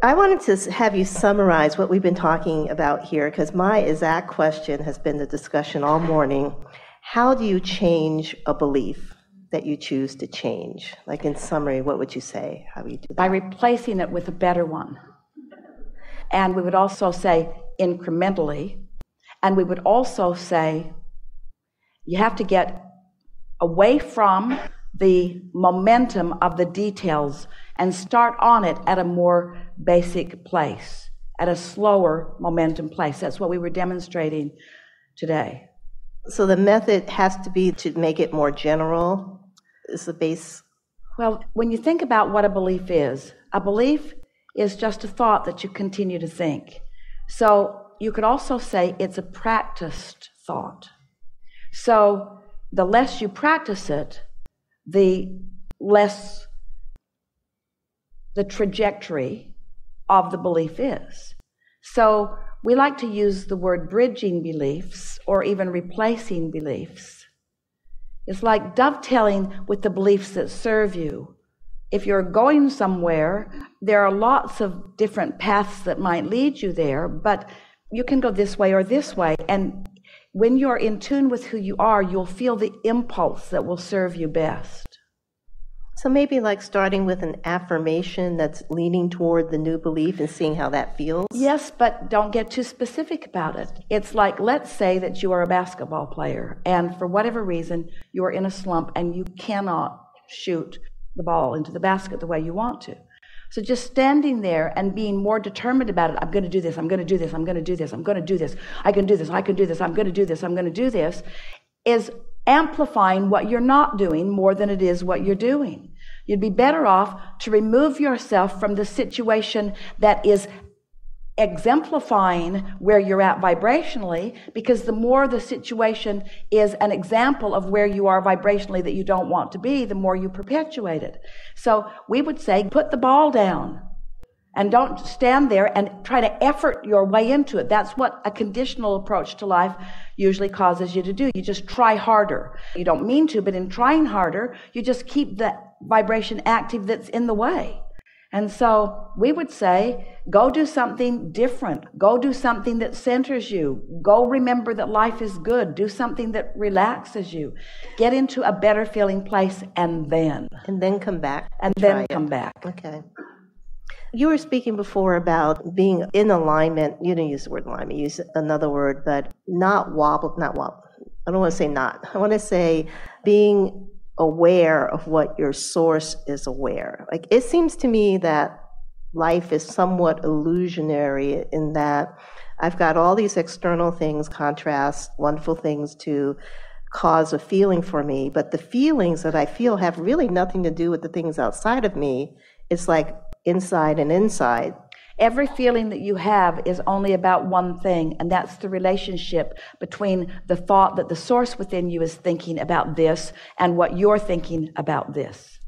I wanted to have you summarize what we've been talking about here, because my exact question has been the discussion all morning. How do you change a belief that you choose to change? Like, in summary, what would you say? How do you do that? By replacing it with a better one. And we would also say incrementally. And we would also say you have to get away from the momentum of the details and start on it at a more basic place, at a slower momentum place. That's what we were demonstrating today. So the method has to be to make it more general, is the base? Well, when you think about what a belief is just a thought that you continue to think. So you could also say it's a practiced thought. So the less you practice it, the less the trajectory of the belief is. So we like to use the word bridging beliefs or even replacing beliefs. It's like dovetailing with the beliefs that serve you. If you're going somewhere, there are lots of different paths that might lead you there, but you can go this way or this way. And when you're in tune with who you are, you'll feel the impulse that will serve you best. So maybe like starting with an affirmation that's leaning toward the new belief and seeing how that feels? Yes, but don't get too specific about it. It's like, let's say that you are a basketball player, and for whatever reason, you are in a slump and you cannot shoot the ball into the basket the way you want to. So just standing there and being more determined about it, I'm going to do this, I'm going to do this, I'm going to do this, I'm going to do this, I can do this, I can do this, I'm going to do this, I'm going to do this, is amplifying what you're not doing more than it is what you're doing. You'd be better off to remove yourself from the situation that is exemplifying where you're at vibrationally, because the more the situation is an example of where you are vibrationally that you don't want to be, the more you perpetuate it. So we would say, put the ball down and don't stand there and try to effort your way into it. That's what a conditional approach to life usually causes you to do. You just try harder. You don't mean to, but in trying harder, you just keep the vibration active that's in the way. And so we would say, go do something different. Go do something that centers you. Go remember that life is good. Do something that relaxes you. Get into a better feeling place and then come back. And then come back. Okay. You were speaking before about being in alignment. You didn't use the word alignment, you used another word, but not wobble. I don't want to say not. I want to say being aware of what your source is aware. Like, it seems to me that life is somewhat illusionary in that I've got all these external things, contrasts, wonderful things to cause a feeling for me, but the feelings that I feel have really nothing to do with the things outside of me. It's like inside and inside. Every feeling that you have is only about one thing, and that's the relationship between the thought that the source within you is thinking about this and what you're thinking about this.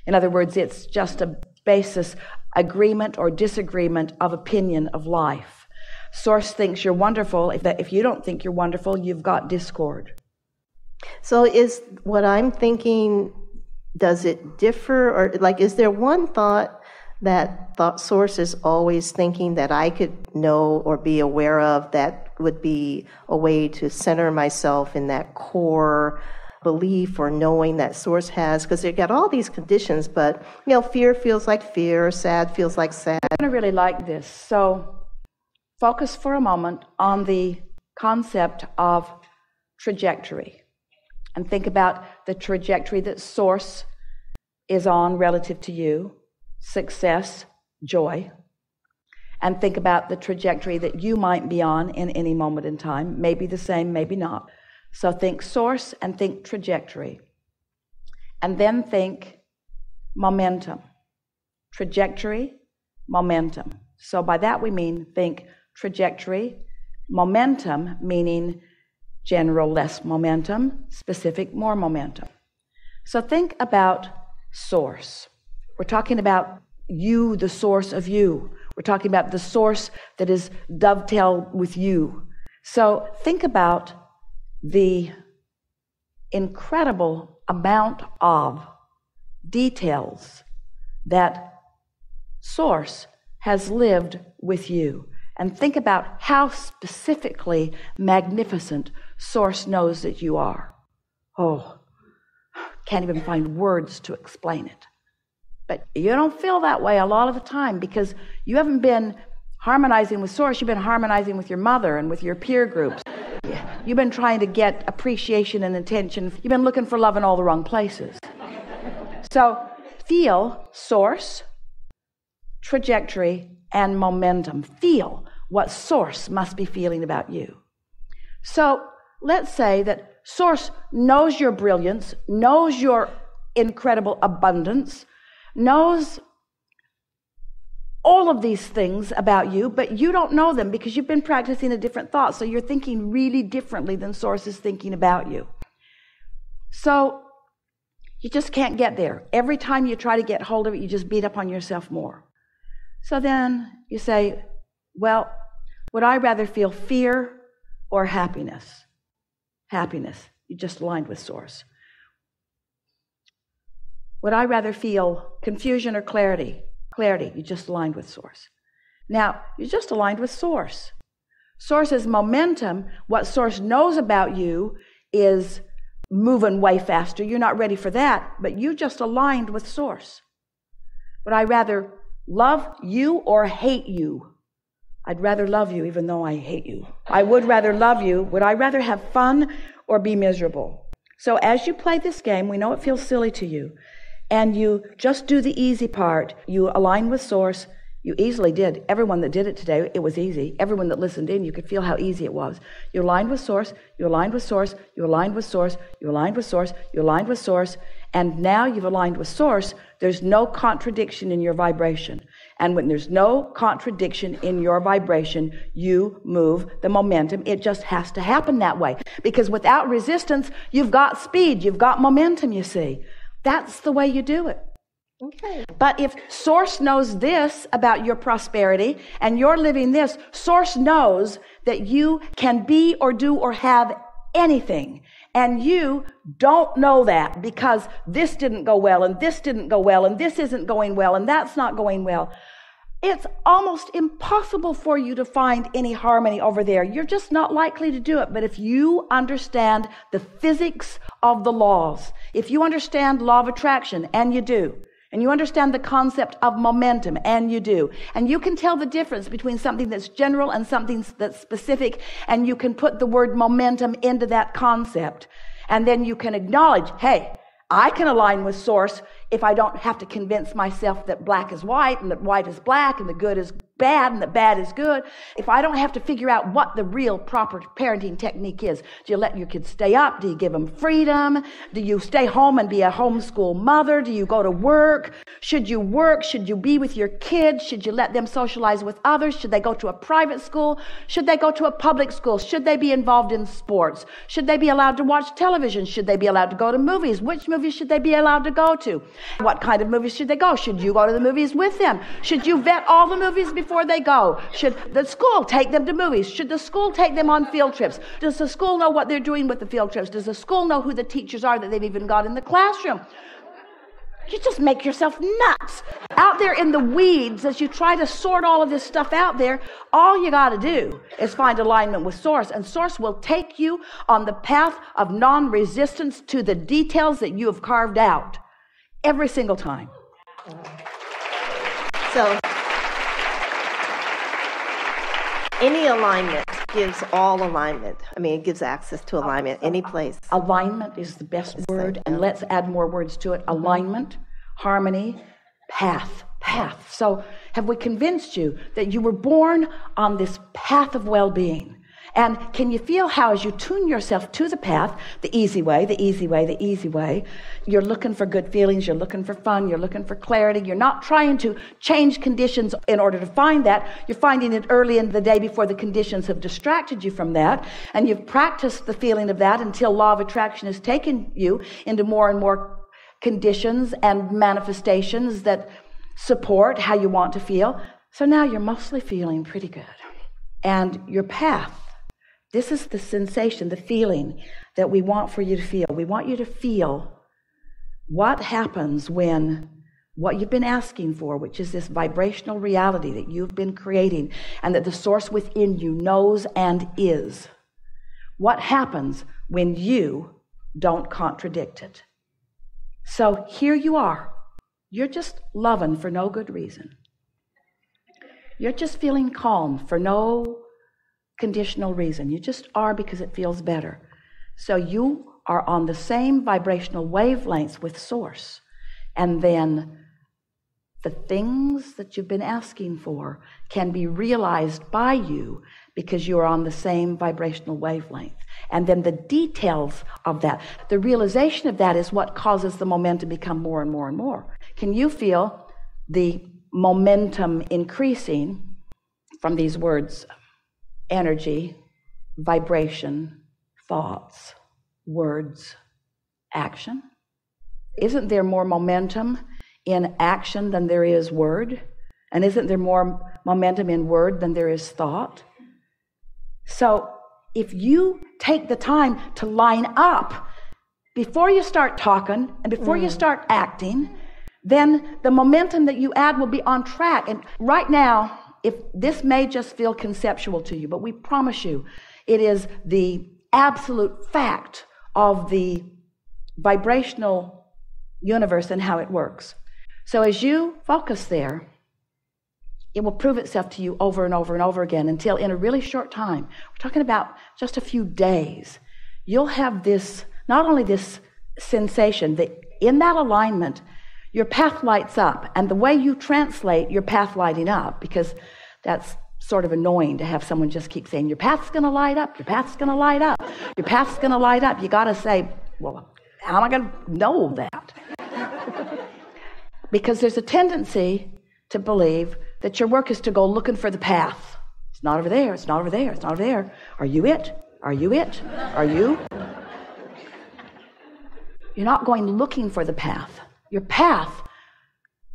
In other words, it's just a basis, agreement or disagreement of opinion of life. Source thinks you're wonderful. If you don't think you're wonderful, you've got discord. So is what I'm thinking, does it differ? Or like, is there one thought that thought source is always thinking that I could know or be aware of that would be a way to center myself in that core belief or knowing that source has? Because they've got all these conditions, but fear feels like fear, sad feels like sad. I'm going to really like this. So focus for a moment on the concept of trajectory and think about the trajectory that source is on relative to you. Success, joy, and think about the trajectory that you might be on in any moment in time, maybe the same, maybe not. So think source and think trajectory, and then think momentum. Trajectory, momentum. So by that we mean think trajectory, momentum, meaning general less momentum, specific more momentum. So think about source. We're talking about you, the source of you. We're talking about the source that is dovetailed with you. So think about the incredible amount of details that source has lived with you. And think about how specifically magnificent Source knows that you are. Oh, can't even find words to explain it. But you don't feel that way a lot of the time because you haven't been harmonizing with Source. You've been harmonizing with your mother and with your peer groups. You've been trying to get appreciation and attention. You've been looking for love in all the wrong places. So feel Source, trajectory, and momentum. Feel what Source must be feeling about you. So let's say that Source knows your brilliance, knows your incredible abundance, knows all of these things about you, but you don't know them because you've been practicing a different thought. So you're thinking really differently than Source is thinking about you. So you just can't get there. Every time you try to get hold of it, you just beat up on yourself more. So then you say, well, would I rather feel fear or happiness? Happiness. You just aligned with Source. Would I rather feel confusion or clarity? Clarity. You just aligned with Source. Now, you just aligned with Source. Source is momentum. What Source knows about you is moving way faster. You're not ready for that, but you just aligned with Source. Would I rather love you or hate you? I'd rather love you even though I hate you. I would rather love you. Would I rather have fun or be miserable? So as you play this game, we know it feels silly to you, and you just do the easy part. You align with Source. You easily did. Everyone that did it today, it was easy. Everyone that listened in, you could feel how easy it was. You aligned with Source. You aligned with Source. You aligned with Source. You aligned with Source. You aligned with Source. And now you've aligned with Source. There's no contradiction in your vibration. And when there's no contradiction in your vibration, you move the momentum. It just has to happen that way. Because without resistance, you've got speed. You've got momentum, you see. That's the way you do it. Okay. But if Source knows this about your prosperity and you're living this, Source knows that you can be or do or have anything. And you don't know that because this didn't go well and this didn't go well and this isn't going well and that's not going well. It's almost impossible for you to find any harmony over there. You're just not likely to do it. But if you understand the physics of the laws, if you understand law of attraction, and you do, and you understand the concept of momentum, and you do, and you can tell the difference between something that's general and something that's specific, and you can put the word momentum into that concept, and then you can acknowledge, hey, I can align with Source if I don't have to convince myself that black is white and that white is black and the good is bad and the bad is good. If I don't have to figure out what the real proper parenting technique is. Do you let your kids stay up? Do you give them freedom? Do you stay home and be a homeschool mother? Do you go to work? Should you work? Should you be with your kids? Should you let them socialize with others? Should they go to a private school? Should they go to a public school? Should they be involved in sports? Should they be allowed to watch television? Should they be allowed to go to movies? Which movies should they be allowed to go to? What kind of movies should they go? Should you go to the movies with them? Should you vet all the movies before they go? Should the school take them to movies? Should the school take them on field trips? Does the school know what they're doing with the field trips? Does the school know who the teachers are that they've even got in the classroom? You just make yourself nuts. Out there in the weeds, as you try to sort all of this stuff out there, all you got to do is find alignment with Source, and Source will take you on the path of non-resistance to the details that you have carved out every single time. So, any alignment gives all alignment. I mean, it gives access to alignment any place. Alignment is the best word, and let's add more words to it. Alignment, harmony, path. So have we convinced you that you were born on this path of well-being? And can you feel how as you tune yourself to the path, the easy way, you're looking for good feelings, you're looking for fun, you're looking for clarity. You're not trying to change conditions in order to find that. You're finding it early in the day before the conditions have distracted you from that. And you've practiced the feeling of that until law of attraction has taken you into more and more conditions and manifestations that support how you want to feel. So now you're mostly feeling pretty good. And your path, this is the sensation, the feeling that we want for you to feel. We want you to feel what happens when what you've been asking for, which is this vibrational reality that you've been creating and that the source within you knows and is. What happens when you don't contradict it? So here you are. You're just loving for no good reason. You're just feeling calm for no conditional reason. You just are because it feels better. So you are on the same vibrational wavelengths with Source. And then the things that you've been asking for can be realized by you because you are on the same vibrational wavelength. And then the details of that, the realization of that is what causes the momentum to become more and more and more. Can you feel the momentum increasing from these words? Energy, vibration, thoughts, words, action. Isn't there more momentum in action than there is word? And isn't there more momentum in word than there is thought? So if you take the time to line up before you start talking and before you start acting, then the momentum that you add will be on track. And right now, if this may just feel conceptual to you, but we promise you it is the absolute fact of the vibrational universe and how it works. So as you focus there, it will prove itself to you over and over and over again until in a really short time, we're talking about just a few days, you'll have this, not only this sensation that in that alignment, your path lights up, and the way you translate your path lighting up, because that's sort of annoying to have someone just keep saying, your path's going to light up, your path's going to light up, your path's going to light up. You got to say, well, how am I going to know that? Because there's a tendency to believe that your work is to go looking for the path. It's not over there, it's not over there, it's not over there. Are you it? Are you it? Are you? You're not going looking for the path. Your path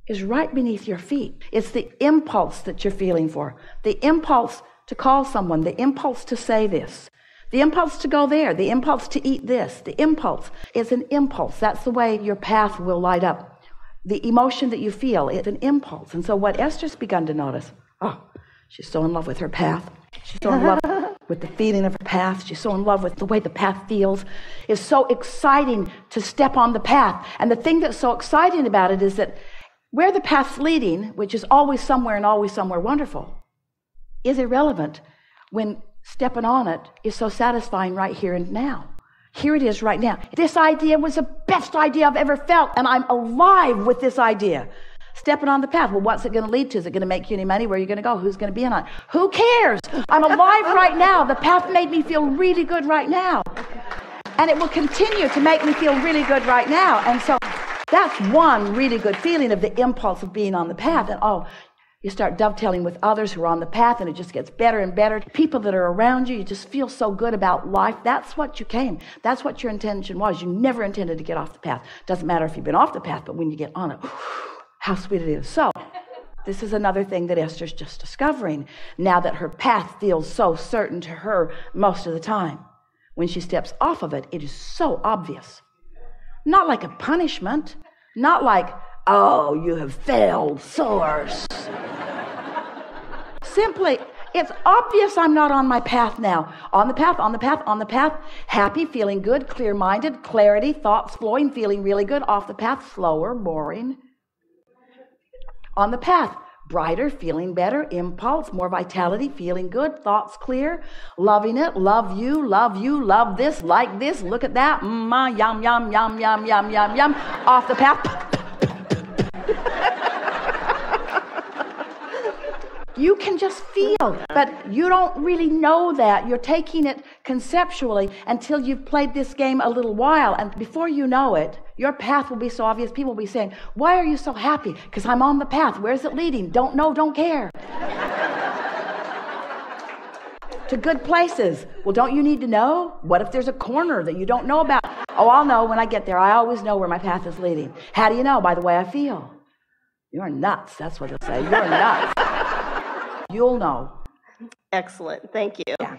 is right beneath your feet. It's the impulse that you're feeling for. The impulse to call someone, the impulse to say this, the impulse to go there, the impulse to eat this, the impulse. It's an impulse. That's the way your path will light up. The emotion that you feel, it's an impulse. And so what Esther's begun to notice, oh, she's so in love with her path. She's so in love with the feeling of her path. She's so in love with the way the path feels. It's so exciting to step on the path. And the thing that's so exciting about it is that where the path's leading, which is always somewhere and always somewhere wonderful, is irrelevant when stepping on it is so satisfying right here and now. Here it is right now. This idea was the best idea I've ever felt, and I'm alive with this idea. Stepping on the path. Well, what's it going to lead to? Is it going to make you any money? Where are you going to go? Who's going to be in on it? Who cares? I'm alive right now. The path made me feel really good right now. And it will continue to make me feel really good right now. And so that's one really good feeling of the impulse of being on the path. And you start dovetailing with others who are on the path, and it just gets better and better. People that are around you, you just feel so good about life. That's what you came. That's what your intention was. You never intended to get off the path. Doesn't matter if you've been off the path, but when you get on it, how sweet it is. So this is another thing that Esther's just discovering now that her path feels so certain to her most of the time. When she steps off of it, it is so obvious. Not like a punishment. Not like, oh, you have failed, Source. Simply, it's obvious I'm not on my path now. On the path, on the path, on the path. Happy, feeling good, clear-minded, clarity, thoughts flowing, feeling really good. Off the path, slower, boring. On the path, brighter, feeling better, impulse, more vitality, feeling good, thoughts clear, loving it, love you, love this, like this, look at that, yum, yum, yum, yum, yum, yum, yum. Off the path. You can just feel, but you don't really know that. You're taking it conceptually until you've played this game a little while. And before you know it, your path will be so obvious. People will be saying, why are you so happy? Because I'm on the path. Where's it leading? Don't know, don't care. To good places. Well, don't you need to know? What if there's a corner that you don't know about? Oh, I'll know when I get there. I always know where my path is leading. How do you know? By the way I feel. You're nuts. That's what they'll say. You're nuts. You'll know. Excellent. Thank you. Yeah.